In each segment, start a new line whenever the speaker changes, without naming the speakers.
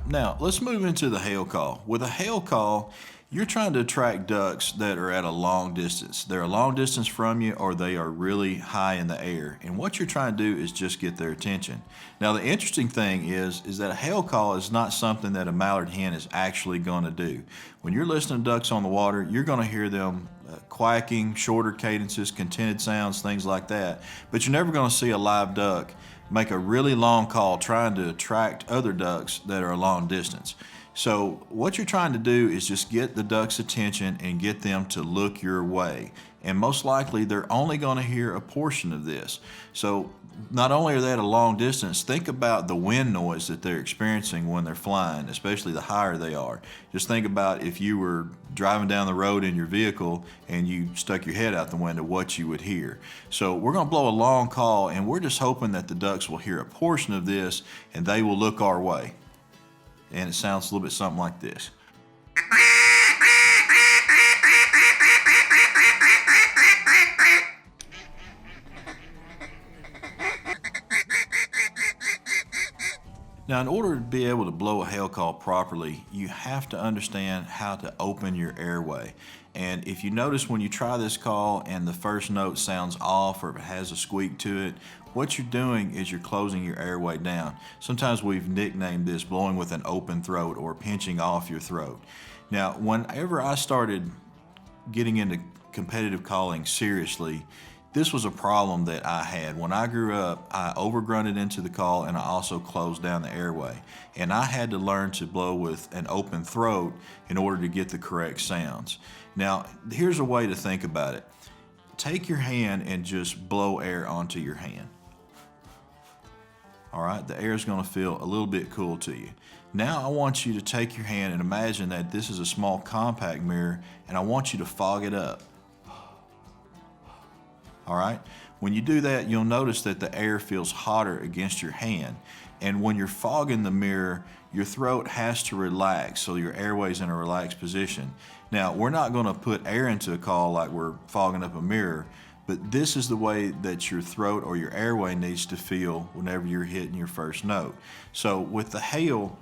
Now let's move into the hail call. With a hail call, you're trying to attract ducks that are at a long distance. They're a long distance from you, or they are really high in the air. And what you're trying to do is just get their attention. Now the interesting thing is that a hail call is not something that a mallard hen is actually going to do. When you're listening to ducks on the water, you're going to hear them quacking, shorter cadences, contented sounds, things like that. But you're never going to see a live duck make a really long call trying to attract other ducks that are a long distance. So what you're trying to do is just get the duck's attention and get them to look your way. And most likely they're only going to hear a portion of this. So not only are they at a long distance, think about the wind noise that they're experiencing when they're flying, especially the higher they are. Just think about if you were driving down the road in your vehicle and you stuck your head out the window, what you would hear. So we're going to blow a long call, and we're just hoping that the ducks will hear a portion of this and they will look our way. And it sounds a little bit something like this. Now, in order to be able to blow a hail call properly, you have to understand how to open your airway. And if you notice when you try this call and the first note sounds off or if it has a squeak to it, what you're doing is you're closing your airway down. Sometimes we've nicknamed this blowing with an open throat or pinching off your throat. Now, whenever I started getting into competitive calling seriously, this was a problem that I had. When I grew up, I overgrunted into the call and I also closed down the airway. And I had to learn to blow with an open throat in order to get the correct sounds. Now, here's a way to think about it. Take your hand and just blow air onto your hand. All right, the air is going to feel a little bit cool to you. Now I want you to take your hand and imagine that this is a small compact mirror, and I want you to fog it up. All right, when you do that, you'll notice that the air feels hotter against your hand. And when you're fogging the mirror, your throat has to relax, so your airway's in a relaxed position. Now, we're not going to put air into a call like we're fogging up a mirror, but this is the way that your throat or your airway needs to feel whenever you're hitting your first note. So with the hail,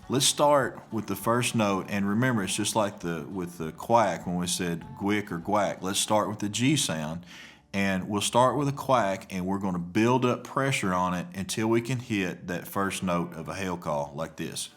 let's start with the first note, and remember, it's just like with the quack when we said gwick or gwack. Let's start with the G sound. And we'll start with a quack, and we're going to build up pressure on it until we can hit that first note of a hail call like this.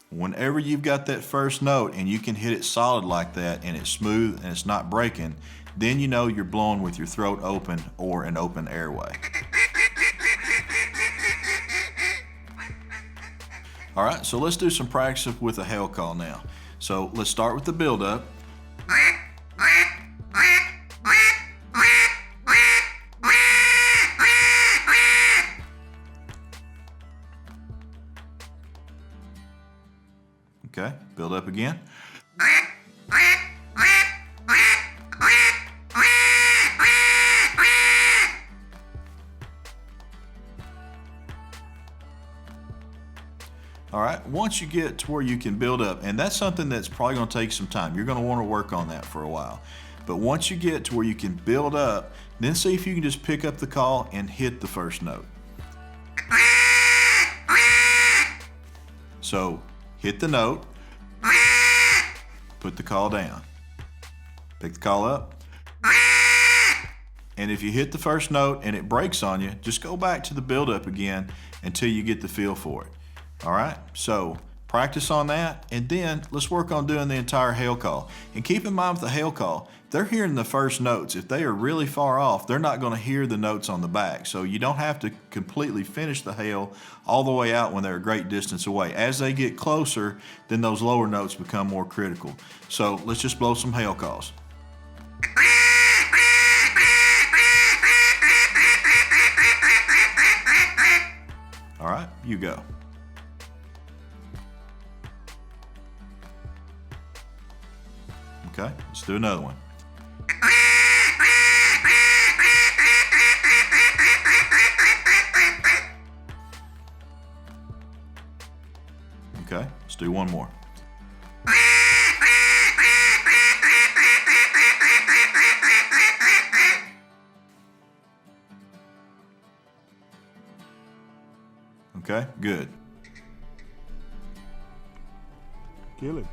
Whenever you've got that first note and you can hit it solid like that and it's smooth and it's not breaking, then you know you're blowing with your throat open or an open airway. All right, so let's do some practice with a hail call now. So let's start with the build-up. Okay, build up again. All right, once you get to where you can build up, and that's something that's probably going to take some time. You're going to want to work on that for a while. But once you get to where you can build up, then see if you can just pick up the call and hit the first note. So hit the note, put the call down, pick the call up, and if you hit the first note and it breaks on you, just go back to the build-up again until you get the feel for it. All right, so practice on that, and then let's work on doing the entire hail call. And keep in mind with the hail call, they're hearing the first notes. If they are really far off, they're not going to hear the notes on the back. So you don't have to completely finish the hail all the way out when they're a great distance away. As they get closer, then those lower notes become more critical. So let's just blow some hail calls. All right, you go. Okay, let's do another one. Okay, let's do one more. Okay, good.
Kill it.